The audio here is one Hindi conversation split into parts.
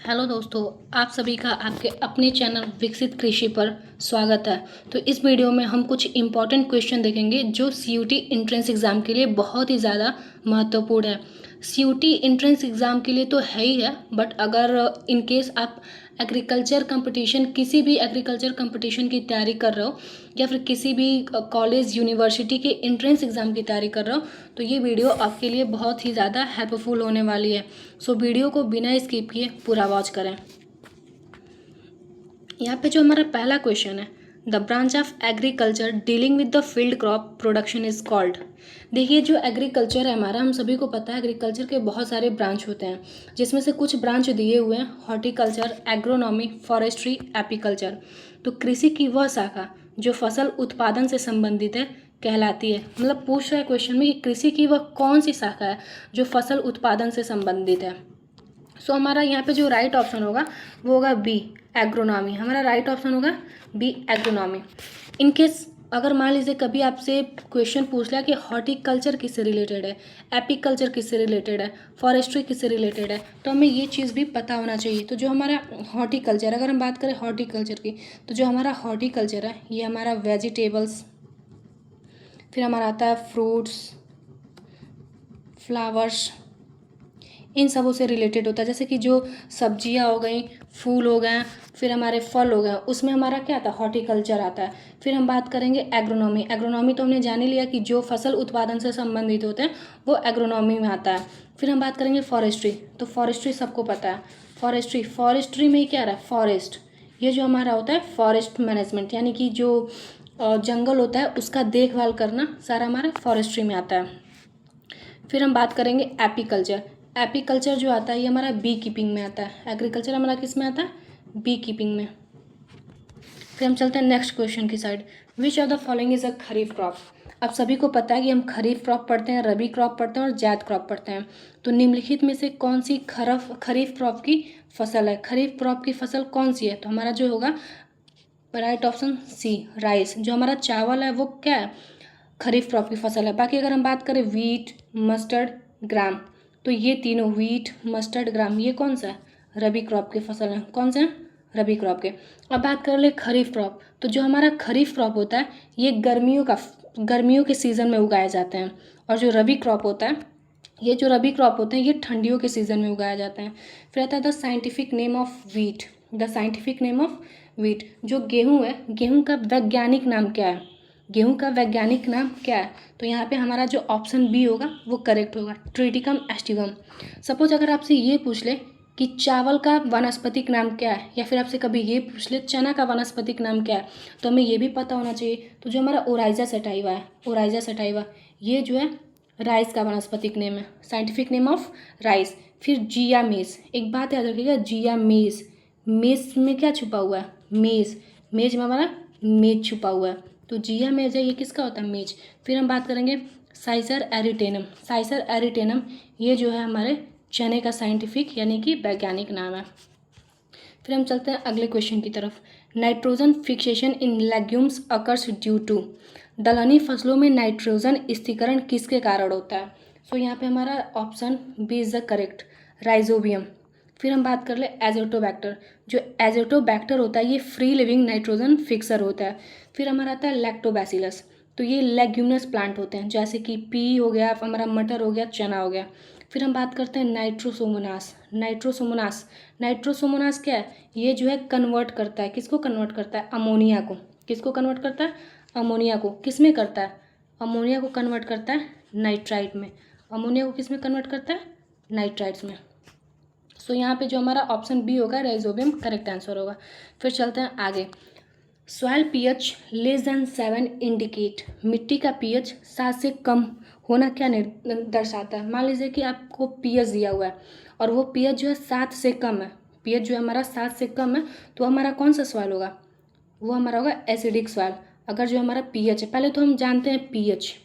हेलो दोस्तों, आप सभी का आपके अपने चैनल विकसित कृषि पर स्वागत है। तो इस वीडियो में हम कुछ इम्पॉर्टेंट क्वेश्चन देखेंगे जो सीयूटी एंट्रेंस एग्ज़ाम के लिए बहुत ही ज़्यादा महत्वपूर्ण है। सीयूटी एंट्रेंस एग्ज़ाम के लिए तो है ही है, बट अगर इन केस आप एग्रीकल्चर कंपटीशन किसी भी एग्रीकल्चर कंपटीशन की तैयारी कर रहे हो या फिर किसी भी कॉलेज यूनिवर्सिटी के एंट्रेंस एग्ज़ाम की तैयारी कर रहे हो तो ये वीडियो आपके लिए बहुत ही ज़्यादा हेल्पफुल होने वाली है। सो वीडियो को बिना स्किप किए पूरा वॉच करें। यहाँ पे जो हमारा पहला क्वेश्चन है, the branch of agriculture dealing with the field crop production is called. देखिए, जो एग्रीकल्चर है हमारा, हम सभी को पता है एग्रीकल्चर के बहुत सारे ब्रांच होते हैं, जिसमें से कुछ ब्रांच दिए हुए हैं हॉर्टिकल्चर, एग्रोनॉमी, फॉरेस्ट्री, एपीकल्चर। तो कृषि की वह शाखा जो फसल उत्पादन से संबंधित है कहलाती है। मतलब पूछ रहा है क्वेश्चन में कि कृषि की वह कौन सी शाखा है जो फसल उत्पादन से संबंधित है। सो हमारा यहाँ पे जो राइट ऑप्शन होगा वो होगा बी, एग्रोनॉमी। हमारा राइट ऑप्शन होगा बी, एग्रोनॉमी। इनकेस अगर मान लीजिए कभी आपसे क्वेश्चन पूछ लिया कि हॉर्टिकल्चर किससे रिलेटेड है, एपीकल्चर किससे रिलेटेड है, फॉरेस्ट्री किससे रिलेटेड है, तो हमें ये चीज़ भी पता होना चाहिए। तो जो हमारा हॉर्टिकल्चर, अगर हम बात करें हॉर्टिकल्चर की, तो जो हमारा हॉर्टिकल्चर है ये हमारा वेजिटेबल्स, फिर हमारा आता है फ्रूट्स, फ्लावर्स, इन सबों से रिलेटेड होता है। जैसे कि जो सब्जियां हो गई, फूल हो गए, फिर हमारे फल हो गए, उसमें हमारा क्या आता है, हॉर्टिकल्चर आता है। फिर हम बात करेंगे एग्रोनॉमी। एग्रोनॉमी तो हमने जान ही लिया कि जो फसल उत्पादन से संबंधित होते हैं वो एग्रोनॉमी में आता है। फिर हम बात करेंगे फॉरेस्ट्री। तो फॉरेस्ट्री सबको पता है, फॉरेस्ट्री में क्या रहा है, फॉरेस्ट। ये जो हमारा होता है फॉरेस्ट मैनेजमेंट, यानी कि जो जंगल होता है उसका देखभाल करना सारा हमारा फॉरेस्ट्री में आता है। फिर हम बात करेंगे एपीकल्चर। एपीकल्चर जो आता है ये हमारा बी कीपिंग में आता है। एग्रीकल्चर हमारा किस में आता है, बी कीपिंग में। फिर हम चलते हैं नेक्स्ट क्वेश्चन की side. Which of the following is a kharif crop. अब सभी को पता है कि हम खरीफ क्रॉप पढ़ते हैं, रबी क्रॉप पढ़ते हैं और जायद क्रॉप पढ़ते हैं। तो निम्नलिखित में से कौन सी खरीफ क्रॉप की फसल है, खरीफ क्रॉप की फसल कौन सी है। तो हमारा जो होगा राइट ऑप्शन सी, राइस। जो हमारा चावल है वो क्या है, खरीफ क्रॉप की फसल है। बाकी अगर हम बात करें वीट, मस्टर्ड, ग्राम, तो ये तीनों वीट, मस्टर्ड, ग्राम, ये कौन सा है, रबी क्रॉप की फसल है। कौन से हैं, रबी क्रॉप के। अब बात कर ले खरीफ क्रॉप। तो जो हमारा खरीफ क्रॉप होता है ये गर्मियों के सीज़न में उगाए जाते हैं, और जो रबी क्रॉप होता है, ये जो रबी क्रॉप होते हैं ये ठंडियों के सीज़न में उगाया जाते हैं। फिर आता है the scientific name of wheat. The scientific name of wheat, जो गेहूँ है, गेहूँ का वैज्ञानिक नाम क्या है, गेहूँ का वैज्ञानिक नाम क्या है। तो यहाँ पे हमारा जो ऑप्शन बी होगा वो करेक्ट होगा, ट्रिटिकम एस्टिवम। सपोज अगर आपसे ये पूछ ले कि चावल का वानस्पतिक नाम क्या है, या फिर आपसे कभी ये पूछ ले चना का वानस्पतिक नाम क्या है, तो हमें ये भी पता होना चाहिए। तो जो हमारा ओराइजा सटाइवा है, ओराइजा सटाइवा, ये जो है राइस का वानस्पतिक नेम है, साइंटिफिक नेम ऑफ राइस। फिर जिया मेज, एक बात याद रखिएगा, जिया मेज, मेज में क्या छुपा हुआ है, मेज, मेज में हमारा मेज छुपा हुआ है। तो जिया मेज है, ये किसका होता है, मेज। फिर हम बात करेंगे साइसर एरिटेनम। साइसर एरिटेनम ये जो है हमारे चने का साइंटिफिक यानी कि वैज्ञानिक नाम है। फिर हम चलते हैं अगले क्वेश्चन की तरफ। Nitrogen fixation in legumes occurs due to. दलहनी फसलों में नाइट्रोजन स्थिरीकरण किसके कारण होता है। सो यहाँ पे हमारा option B is the correct, rhizobium. फिर हम बात कर ले एजोटोबैक्टर। जो एजोटोबैक्टर होता है ये फ्री लिविंग नाइट्रोजन फिक्सर होता है। फिर हमारा आता है लैक्टोबैसिलस। तो ये लेग्यूमिनस प्लांट होते हैं, जैसे कि पी हो गया, हमारा मटर हो गया, चना हो गया। फिर हम बात करते हैं नाइट्रोसोमोनास। नाइट्रोसोमोनास क्या है, ये जो है कन्वर्ट करता है, किसको कन्वर्ट करता है, अमोनिया को। किसको कन्वर्ट करता है, अमोनिया को। किस में करता है, अमोनिया को कन्वर्ट करता है नाइट्राइट में। अमोनिया को किस में कन्वर्ट करता है, नाइट्राइट्स में। सो यहाँ पे जो हमारा ऑप्शन बी होगा, राइजोबियम, करेक्ट आंसर होगा। फिर चलते हैं आगे। Soil pH less than 7 indicate. मिट्टी का पीएच 7 से कम होना क्या दर्शाता है। मान लीजिए कि आपको पीएच दिया हुआ है और वो पीएच जो है 7 से कम है, पीएच जो है हमारा 7 से कम है, तो हमारा कौन सा सॉइल होगा, वो हमारा होगा एसिडिक सॉइल। अगर जो हमारा पीएच है, पहले तो हम जानते हैं पीएच,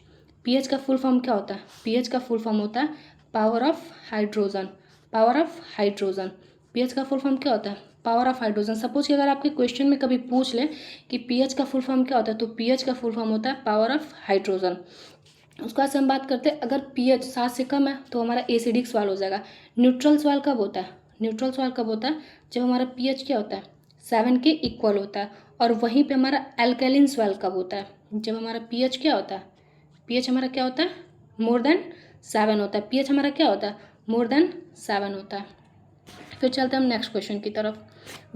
पीएच का फुल फॉर्म क्या होता है, पीएच का फुल फॉर्म होता है power of hydrogen, power of hydrogen. PH का फुल फॉर्म क्या होता है, पावर ऑफ हाइड्रोजन। सपोज कि अगर आपके क्वेश्चन में कभी पूछ ले कि पीएच का फुल फॉर्म क्या होता है, तो पीएच का फुल फॉर्म होता है पावर ऑफ हाइड्रोजन। उसके बाद से हम बात करते हैं, अगर पीएच 7 से कम है तो हमारा एसिडिक सॉइल हो जाएगा। न्यूट्रल सॉइल कब होता है, न्यूट्रल सॉइल कब होता है? जब हमारा पीएच क्या होता है? 7 के इक्वल होता है। और वहीं पे हमारा एल्कैलिन सॉइल कब होता है? जब हमारा पीएच क्या होता है? पीएच हमारा क्या होता है? मोर देन 7 होता है। पीएच हमारा क्या होता है? मोर देन 7 होता है। फिर चलते हैं हम नेक्स्ट क्वेश्चन की तरफ।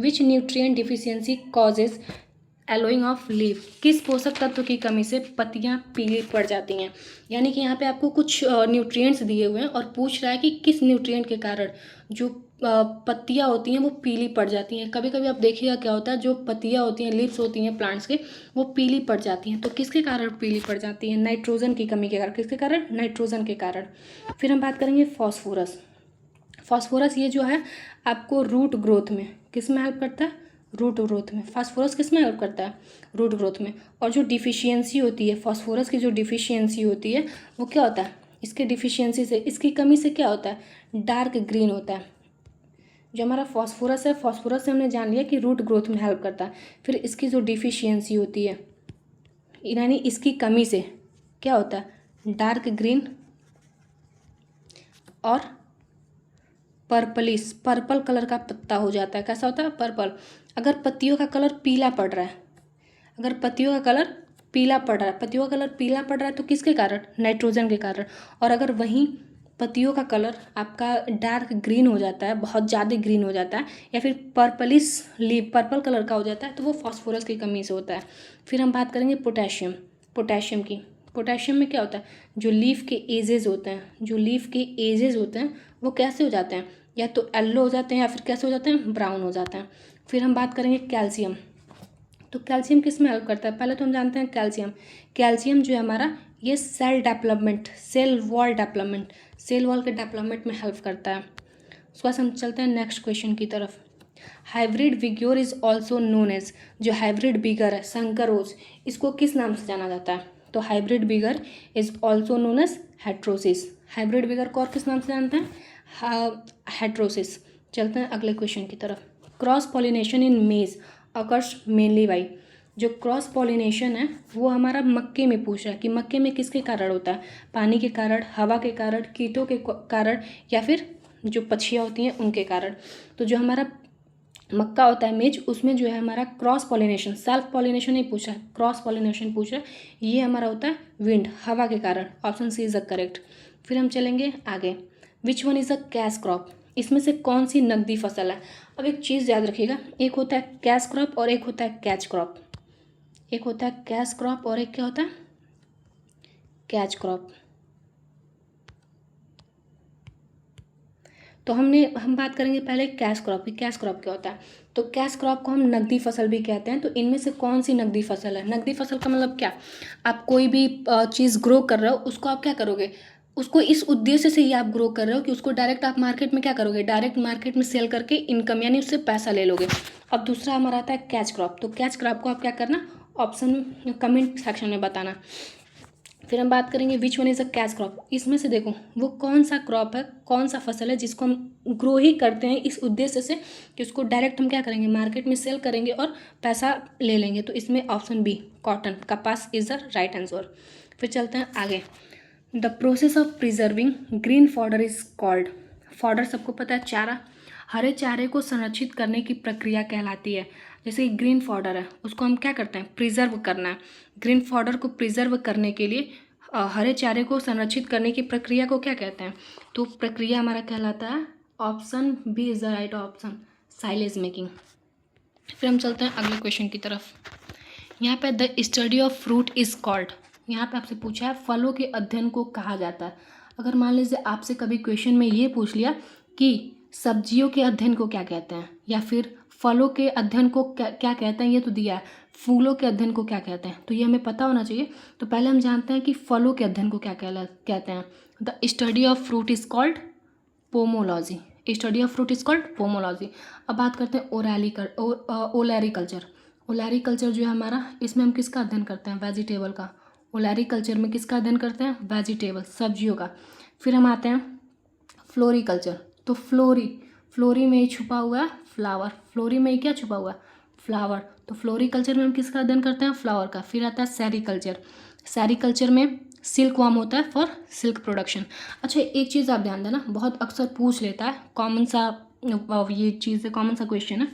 विच nutrient deficiency causes allowing of leaf? किस पोषक तत्व की कमी से पत्तियां पीली पड़ जाती हैं? यानी कि यहाँ पे आपको कुछ न्यूट्रिएंट्स दिए हुए हैं और पूछ रहा है कि किस न्यूट्रिएंट के कारण जो पत्तियां होती हैं वो पीली पड़ जाती हैं। कभी कभी आप देखिएगा क्या होता है, जो पत्तियां होती हैं, लीव्स होती हैं प्लांट्स के, वो पीली पड़ जाती हैं। तो किसके कारण पीली पड़ जाती हैं? नाइट्रोजन की कमी के कारण। किसके कारण? नाइट्रोजन के कारण। फिर हम बात करेंगे फॉस्फोरस। फॉस्फोरस ये जो है आपको रूट ग्रोथ में किस में हेल्प करता है? रूट ग्रोथ में। फास्फोरस किस में हेल्प करता है? रूट ग्रोथ में। और जो डिफिशियंसी होती है फास्फोरस की, जो डिफिशियंसी होती है वो क्या होता है? इसके डिफिशियंसी से, इसकी कमी से क्या होता है? डार्क ग्रीन होता है। जो हमारा फास्फोरस है, फास्फोरस से हमने जान लिया कि रूट ग्रोथ में हेल्प करता है। फिर इसकी जो डिफिशियंसी होती है, यानी इसकी कमी से क्या होता है? डार्क ग्रीन और पर्पलिश, पर्पल कलर का पत्ता हो जाता है। कैसा होता है? पर्पल। अगर पत्तियों का कलर पीला पड़ रहा है, अगर पत्तियों का कलर पीला पड़ रहा है, पत्तियों का कलर पीला पड़ रहा है तो किसके कारण? नाइट्रोजन के कारण। और अगर वहीं पत्तियों का कलर आपका डार्क ग्रीन हो जाता है, बहुत ज़्यादा ग्रीन हो जाता है, या फिर पर्पलिश लीव पर्पल कलर का हो जाता है, तो वो फास्फोरस की कमी से होता है। फिर हम बात करेंगे पोटेशियम। पोटेशियम की, पोटेशियम में क्या होता है? जो लीफ के एजेस होते हैं, जो लीफ के एजेस होते हैं वो कैसे हो जाते हैं? या तो येलो हो जाते हैं या फिर कैसे हो जाते हैं? ब्राउन हो जाते हैं। फिर हम बात करेंगे कैल्शियम। तो कैल्शियम किस में हेल्प करता है? पहले तो हम जानते हैं कैल्शियम, कैल्शियम जो है हमारा ये cell development, cell wall development, cell wall के डेवलपमेंट में हेल्प करता है। उसके बाद हम चलते हैं नेक्स्ट क्वेश्चन की तरफ। Hybrid vigour is also known as, जो हाइब्रिड बिगर है संकरोज, इसको किस नाम से जाना जाता है? तो hybrid vigour is also known as heterosis. Hybrid vigour को और किस नाम से जानते हैं? हेट्रोसिस। चलते हैं अगले क्वेश्चन की तरफ। क्रॉस पॉलिनेशन इन मेज अकर्स मेनली बाई, जो क्रॉस पॉलिनेशन है वो हमारा मक्के में पूछ रहा है कि मक्के में किसके कारण होता है? पानी के कारण, हवा के कारण, कीटों के कारण, या फिर जो पक्षियाँ होती हैं उनके कारण। तो जो हमारा मक्का होता है मेज, उसमें जो है हमारा क्रॉस पॉलिनेशन, सेल्फ पॉलिनेशन नहीं पूछ रहा है, क्रॉस पॉलिनेशन पूछ रहा है। ये हमारा होता है विंड, हवा के कारण। Option C is the correct. फिर हम चलेंगे आगे। Which one is a cash crop, इसमें से कौन सी नकदी फसल है? अब एक चीज़ याद रखिएगा, एक होता है कैश क्रॉप और एक होता है कैच क्रॉप। एक होता है कैश क्रॉप और एक क्या होता है? Catch crop. तो हम बात करेंगे पहले कैश क्रॉप की। कैश क्रॉप क्या होता है? तो कैश क्रॉप को हम नकदी फसल भी कहते हैं। तो इनमें से कौन सी नकदी फसल है? नकदी फसल का मतलब क्या? आप कोई भी चीज़ ग्रो कर रहे हो, उसको आप क्या करोगे? उसको इस उद्देश्य से ही आप ग्रो कर रहे हो कि उसको डायरेक्ट आप मार्केट में क्या करोगे? डायरेक्ट मार्केट में सेल करके इनकम यानी उससे पैसा ले लोगे। अब दूसरा हमारा आता है कैच क्रॉप। तो कैच क्रॉप को आप क्या करना? ऑप्शन कमेंट सेक्शन में बताना। फिर हम बात करेंगे विच one is a cash crop. इसमें से देखो वो कौन सा क्रॉप है, कौन सा फसल है जिसको हम ग्रो ही करते हैं इस उद्देश्य से कि उसको डायरेक्ट हम क्या करेंगे? मार्केट में सेल करेंगे और पैसा ले लेंगे। तो इसमें ऑप्शन बी कॉटन, कपास इज द राइट आंसर। फिर चलते हैं आगे। The process of preserving green fodder is called. Fodder सबको पता है, चारा। हरे चारे को संरक्षित करने की प्रक्रिया कहलाती है। जैसे ग्रीन फॉडर है, उसको हम क्या करते हैं? प्रिजर्व करना है। ग्रीन फॉडर को प्रिजर्व करने के लिए हरे चारे को संरक्षित करने की प्रक्रिया को क्या कहते हैं? तो प्रक्रिया हमारा कहलाता है, option B is the right option, silage making. फिर हम चलते हैं अगले क्वेश्चन की तरफ। यहाँ पे the study of fruit is called, यहाँ पे आपसे पूछा है फलों के अध्ययन को कहा जाता है। अगर मान लीजिए आपसे कभी क्वेश्चन में ये पूछ लिया कि सब्जियों के अध्ययन को क्या कहते हैं, या फिर फलों के अध्ययन को क्या कहते हैं, ये तो दिया है, फूलों के अध्ययन को क्या कहते हैं, तो ये हमें पता होना चाहिए। तो पहले हम जानते हैं कि फलों के अध्ययन को क्या कहते हैं। The study of fruit is called pomology. Study of fruit is called pomology. अब बात करते हैं ओलैरिकल्चर। ओलैरिकल्चर जो है हमारा, इसमें हम किसका अध्ययन करते हैं? वेजिटेबल का। ओलैरिकल्चर में किसका अध्ययन करते हैं? वेजिटेबल, सब्जियों का। फिर हम आते हैं फ्लोरिकल्चर। तो फ्लोरी में ही छुपा हुआ है फ्लावर, फ्लोरी में ही क्या छुपा हुआ है? फ्लावर। तो फ्लोरिकल्चर में हम किसका अध्ययन करते हैं? फ्लावर का। फिर आता है सेरिकल्चर। सेरिकल्चर में सिल्क वार्म होता है फॉर सिल्क प्रोडक्शन। अच्छा एक चीज़ आप ध्यान देना, बहुत अक्सर पूछ लेता है, कॉमन सा ये चीज़ कॉमन सा क्वेश्चन है।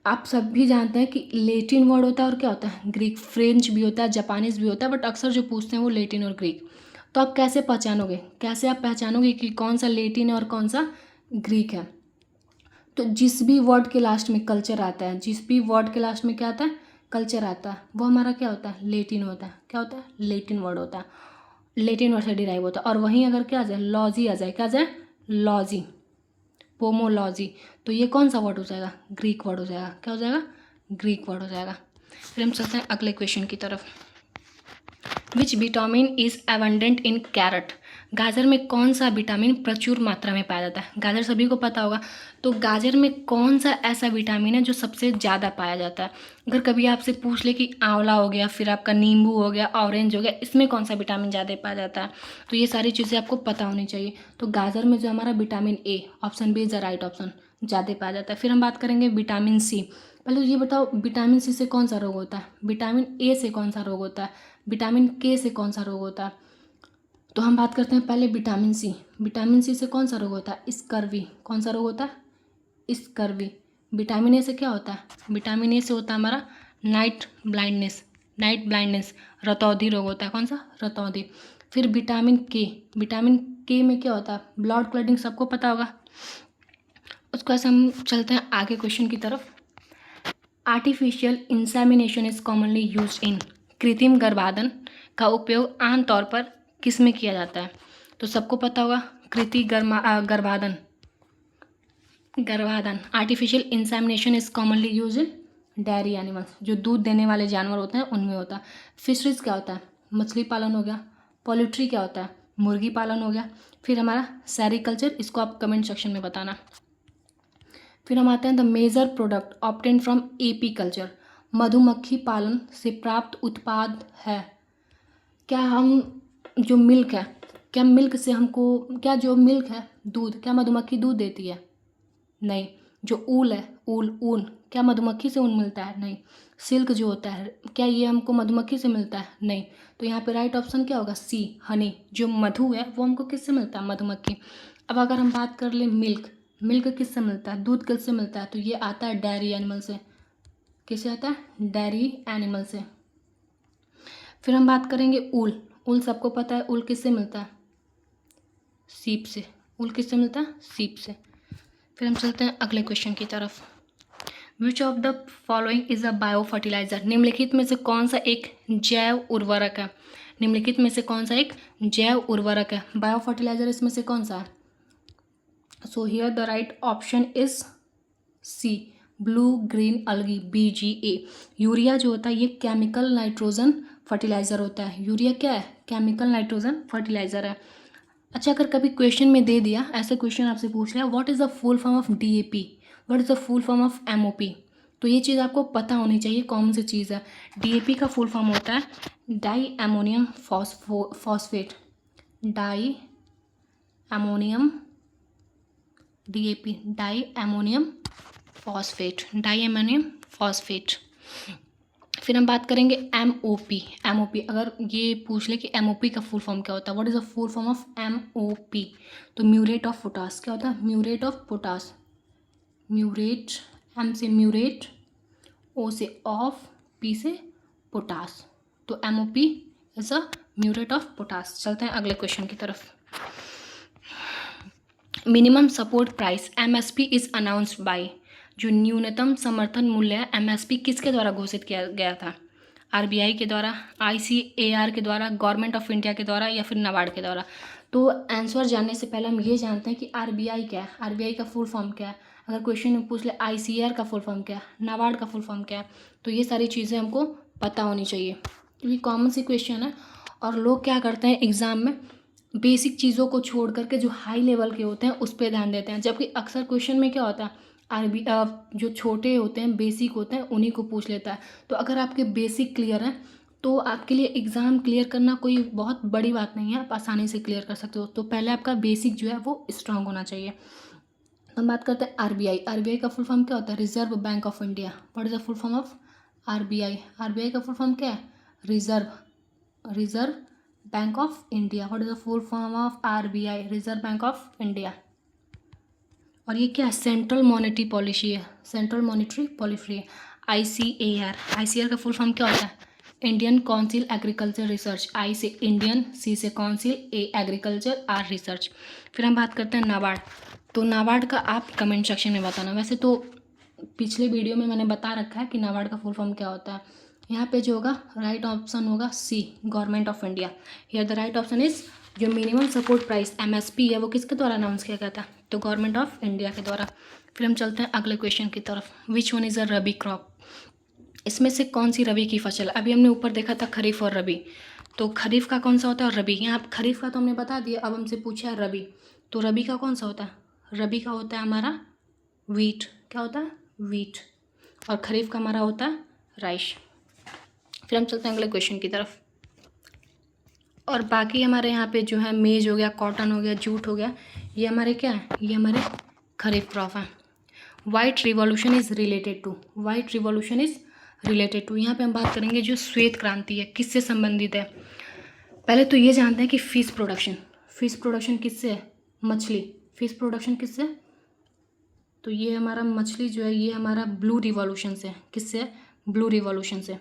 आप सब भी जानते हैं कि लेटिन वर्ड होता है और क्या होता है ग्रीक, फ्रेंच भी होता है, जापानीज़ भी होता है, बट अक्सर जो पूछते हैं वो लेटिन और ग्रीक। तो आप कैसे पहचानोगे, कैसे आप पहचानोगे कि कौन सा लेटिन है और कौन सा ग्रीक है? तो जिस भी वर्ड के लास्ट में कल्चर आता है, जिस भी वर्ड के लास्ट में क्या आता है कल्चर आता है, वो हमारा क्या होता है लेटिन होता है। क्या होता है लेटिन वर्ड होता है, लेटिन वर्ड से डिराइव होता है। और वहीं अगर क्या आ जाए लॉजी आ जाए, क्या आ जाए लॉजी, पोमोलॉजी, तो ये कौन सा वर्ड हो जाएगा ग्रीक वर्ड हो जाएगा। क्या हो जाएगा ग्रीक वर्ड हो जाएगा। फिर हम चलते हैं अगले क्वेश्चन की तरफ। Which vitamin is abundant in carat, गाजर में कौन सा विटामिन प्रचुर मात्रा में पाया जाता है? गाजर सभी को पता होगा, तो गाजर में कौन सा ऐसा विटामिन है जो सबसे ज़्यादा पाया जाता है? अगर कभी आपसे पूछ ले कि आंवला हो गया, फिर आपका नींबू हो गया, ऑरेंज हो गया, इसमें कौन सा विटामिन ज़्यादा पाया जाता है, तो ये सारी चीज़ें आपको पता होनी चाहिए। तो गाजर में जो हमारा vitamin A, option B is the right option, ज़्यादा पाया जाता है। फिर हम बात करेंगे विटामिन सी। पहले ये बताओ विटामिन सी से कौन सा रोग होता है, विटामिन ए से कौन सा रोग होता है, विटामिन के से कौन सा रोग होता है? तो हम बात करते हैं पहले विटामिन सी। विटामिन सी से कौन सा रोग होता है स्कर्वी, कौन सा रोग होता है स्कर्वी। विटामिन ए से क्या होता है, विटामिन ए से होता है हमारा नाइट ब्लाइंडनेस, नाइट ब्लाइंडनेस, रतौंधी रोग होता है, कौन सा रतौंधी। फिर विटामिन के, विटामिन के में क्या होता है ब्लड क्लॉटिंग, सबको पता होगा। उसको ऐसे हम चलते हैं आगे क्वेश्चन की तरफ। Artificial insemination is commonly use in, कृत्रिम गर्भाधान का उपयोग आमतौर पर किस में किया जाता है? तो सबको पता होगा कृत्रिम गर्भाधान, गर्भाधान artificial insemination is commonly use in dairy animals, जो दूध देने वाले जानवर होते हैं उनमें होता है। फिशरीज क्या होता है मछली पालन हो गया। पोल्ट्री क्या होता है मुर्गी पालन हो गया। फिर हमारा सेरिकल्चर, इसको आप कमेंट सेक्शन में बताना। फिर हम आते हैं the major product obtain from apiculture, मधुमक्खी पालन से प्राप्त उत्पाद है। क्या हम जो मिल्क है, क्या मिल्क से हमको, क्या जो मिल्क है दूध, क्या मधुमक्खी दूध देती है? नहीं। जो ऊल है, ऊल ऊन, क्या मधुमक्खी से ऊन मिलता है? नहीं। सिल्क जो होता है, क्या ये हमको मधुमक्खी से मिलता है? नहीं। तो यहाँ पे राइट ऑप्शन क्या होगा सी, हनी। जो मधु है वो हमको किससे मिलता है? मधुमक्खी। अब अगर हम बात कर ले मिल्क, मिल्क किससे मिलता है, दूध किससे मिलता है? तो ये आता है डेयरी एनिमल से। किससे आता है? डेयरी एनिमल से। फिर हम बात करेंगे ऊल, ऊल सबको पता है ऊल किससे मिलता है? सीप से। ऊल किससे मिलता है? सीप से। फिर हम चलते हैं अगले क्वेश्चन की तरफ। Which of the following is a biofertiliser, निम्नलिखित में से कौन सा एक जैव उर्वरक है? निम्नलिखित में से कौन सा एक जैव उर्वरक है? बायो फर्टिलाइजर इसमें से कौन सा है? So here the right option is C, blue green algae, BGA। Urea जो होता है ये केमिकल नाइट्रोजन फर्टिलाइजर होता है। यूरिया क्या है? केमिकल नाइट्रोजन फर्टिलाइजर है। अच्छा, अगर कभी क्वेश्चन में दे दिया, ऐसे क्वेश्चन आपसे पूछ लिया what is the full form of DAP, what is the full form of MOP, तो ये चीज़ आपको पता होनी चाहिए कौन सी चीज़ है। DAP का फुल फॉर्म होता है di ammonium phosphate, di ammonium, DAP di ammonium phosphate, di ammonium phosphate. फिर हम बात करेंगे MOP। MOP अगर ये पूछ ले कि MOP का फुल फॉर्म क्या होता है, what is the full form of MOP, तो म्यूरेट ऑफ पोटास। क्या होता है? Muriate of potash. Muriate, M से म्यूरेट, O से ऑफ, P से पोटास, तो MOP is a muriate of potash. चलते हैं अगले क्वेश्चन की तरफ। Minimum support price MSP is announced by, जो न्यूनतम समर्थन मूल्य है MSP किसके द्वारा घोषित किया गया था? RBI के द्वारा, ICAR के द्वारा, गवर्नमेंट ऑफ इंडिया के द्वारा, या फिर नाबार्ड के द्वारा? तो आंसर जानने से पहले हम ये जानते हैं कि RBI क्या है, RBI का फुल फॉर्म क्या है। अगर क्वेश्चन में पूछ ले ICAR का फुल फॉर्म क्या है, नाबार्ड का फुल फॉर्म क्या है, तो ये सारी चीज़ें हमको पता होनी चाहिए, क्योंकि कॉमन सी क्वेश्चन है। और लोग क्या करते हैं एग्ज़ाम में बेसिक चीज़ों को छोड़ करके जो हाई लेवल के होते हैं उस पर ध्यान देते हैं, जबकि अक्सर क्वेश्चन में क्या होता है जो छोटे होते हैं बेसिक होते हैं उन्हीं को पूछ लेता है। तो अगर आपके बेसिक क्लियर हैं तो आपके लिए एग्ज़ाम क्लियर करना कोई बहुत बड़ी बात नहीं है, आप आसानी से क्लियर कर सकते हो। तो पहले आपका बेसिक जो है वो स्ट्रांग होना चाहिए। हम बात करते हैं RBI का फुल फॉर्म क्या होता है? Reserve bank of India. What is the full form of RBI का फुल फॉर्म क्या है? Reserve bank of India. What is the full form of RBI? Reserve bank of India. और ये क्या है, सेंट्रल मॉनेटरी पॉलिसी है, सेंट्रल मॉनेटरी पॉलिसी है, ICAR। ICAR का फुल फॉर्म क्या होता है, Indian council agriculture research. I से इंडियन, C से council, A agriculture, R research. फिर हम बात करते हैं नाबार्ड। तो नाबार्ड का आप कमेंट सेक्शन में बताना। वैसे तो पिछले वीडियो में मैंने बता रखा है कि नाबार्ड का फुल फॉर्म क्या होता है। यहाँ पे जो होगा राइट ऑप्शन होगा C, government of India. Here the right option is, जो मिनिमम सपोर्ट प्राइस MSP है वो किसके द्वारा अनाउंस किया गया था, तो गवर्नमेंट ऑफ इंडिया के द्वारा। फिर हम चलते हैं अगले क्वेश्चन की तरफ। विच one is a rabi crop, इसमें से कौन सी रबी की फसल। अभी हमने ऊपर देखा था खरीफ और रबी, तो खरीफ का कौन सा होता है और रबी, यहाँ खरीफ का तो हमने बता दिया, अब हमसे पूछा है रबी, तो रबी का कौन सा होता है, रबी का होता है हमारा वीट। क्या होता है, वीट। और खरीफ का हमारा होता है राइस। फिर हम चलते हैं अगले क्वेश्चन की तरफ। और बाकी हमारे यहाँ पे जो है मेज हो गया, कॉटन हो गया, जूट हो गया, ये हमारे क्या है, ये हमारे खरीफ क्रॉप है। White revolution is related to, white revolution is related to, यहाँ पे हम बात करेंगे जो श्वेत क्रांति है किससे संबंधित है। पहले तो ये जानते हैं कि फिश प्रोडक्शन, फिश प्रोडक्शन किससे है, मछली, फिश प्रोडक्शन किससे, तो ये हमारा मछली जो है ये हमारा ब्लू रिवॉल्यूशन से, किससे, ब्लू रिवॉल्यूशन से।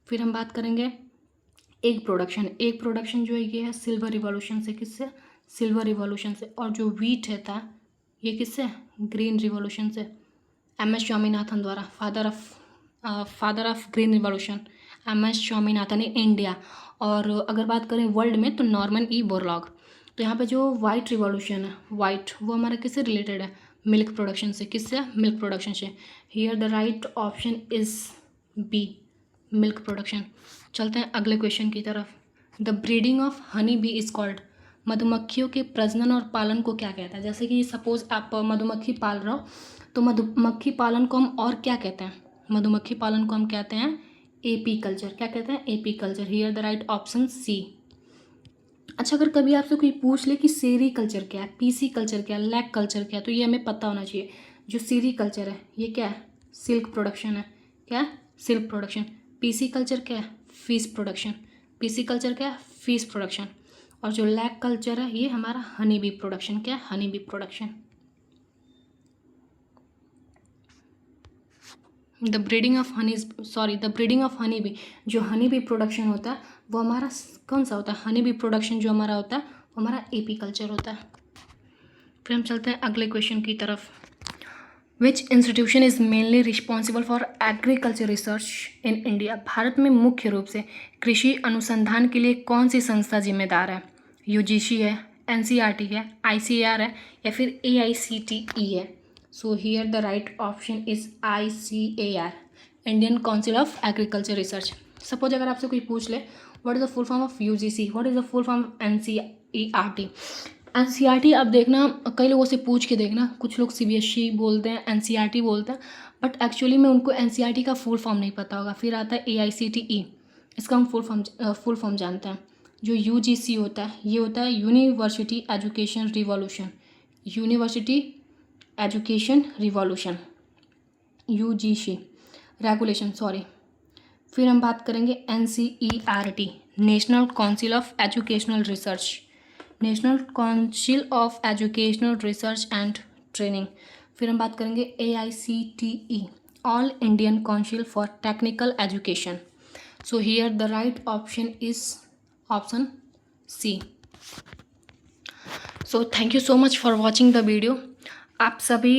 फिर हम बात करेंगे एग प्रोडक्शन, एग प्रोडक्शन जो है ये है सिल्वर रिवॉल्यूशन से, किससे, सिल्वर रिवॉल्यूशन से। और जो वीट है था ये किससे, ग्रीन रिवॉल्यूशन से, MS स्वामीनाथन द्वारा, father of green revolution, MS Swaminathan in India. और अगर बात करें वर्ल्ड में तो नॉर्मन E बोरलॉग। तो यहाँ पे जो वाइट रिवॉल्यूशन है, वाइट, वो हमारा किससे रिलेटेड है, मिल्क प्रोडक्शन से, किससे, मिल्क प्रोडक्शन से। Here the right option is B, milk production. चलते हैं अगले क्वेश्चन की तरफ। The breeding of honey B is called, मधुमक्खियों के प्रजनन और पालन को क्या कहता है। जैसे कि सपोज आप मधुमक्खी पाल रहे हो, तो मधुमक्खी पालन को हम और क्या कहते हैं, मधुमक्खी पालन को हम कहते हैं AP कल्चर। क्या कहते हैं, AP culture. Here the right option C। अच्छा, अगर कभी आपसे कोई पूछ ले कि सेरी कल्चर क्या है, PC कल्चर क्या है, लैक कल्चर क्या है, तो ये हमें पता होना चाहिए। जो सेरी कल्चर है ये क्या है, सिल्क प्रोडक्शन है। क्या है, सिल्क प्रोडक्शन। PC कल्चर क्या है, फिश प्रोडक्शन। PC कल्चर क्या है, फिश प्रोडक्शन। और जो लैक कल्चर है ये हमारा हनी बी प्रोडक्शन। क्या है, honey bee production. The breeding of honey bee, जो हनी बी प्रोडक्शन होता है वो हमारा कौन सा होता है, हनी बी प्रोडक्शन जो हमारा होता है वो हमारा AP कल्चर होता है। फिर हम चलते हैं अगले क्वेश्चन की तरफ। विच institution is mainly responsible for agriculture research in India, Bharat में मुख्य रूप से कृषि अनुसंधान के लिए कौन सी संस्था जिम्मेदार है। UGC है, NCERT है, ICAR है, या फिर AICTE है। So here the right option is ICAR, Indian council of agriculture research. Suppose अगर आपसे कोई पूछ ले what is the full form of UGC, what is the full form of NCERT। NCERT आप देखना, कई लोगों से पूछ के देखना, कुछ लोग CBSE बोलते हैं, NCERT बोलते हैं, बट एक्चुअली में उनको NCERT का फुल फॉर्म नहीं पता होगा। फिर आता है AICTE, इसका हम फुल फॉर्म जानते हैं। जो UGC होता है ये होता है university education revolution, university education revolution, UGC regulation, sorry. फिर हम बात करेंगे NCERT, national council of educational research, national council of educational research and training. फिर हम बात करेंगे AICTE, all Indian council for technical education. So here the right option is option C। So thank you so much for watching the video. आप सभी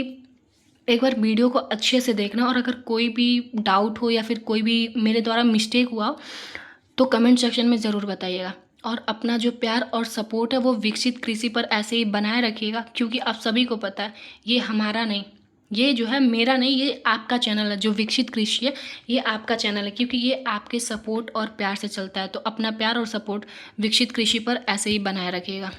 एक बार वीडियो को अच्छे से देखना, और अगर कोई भी डाउट हो या फिर कोई भी मेरे द्वारा मिस्टेक हुआ तो कमेंट सेक्शन में ज़रूर बताइएगा। और अपना जो प्यार और सपोर्ट है वो विकसित कृषि पर ऐसे ही बनाए रखिएगा, क्योंकि आप सभी को पता है ये हमारा नहीं, ये जो है मेरा नहीं, ये आपका चैनल है। जो विकसित कृषि है ये आपका चैनल है, क्योंकि ये आपके सपोर्ट और प्यार से चलता है। तो अपना प्यार और सपोर्ट विकसित कृषि पर ऐसे ही बनाए रखिएगा।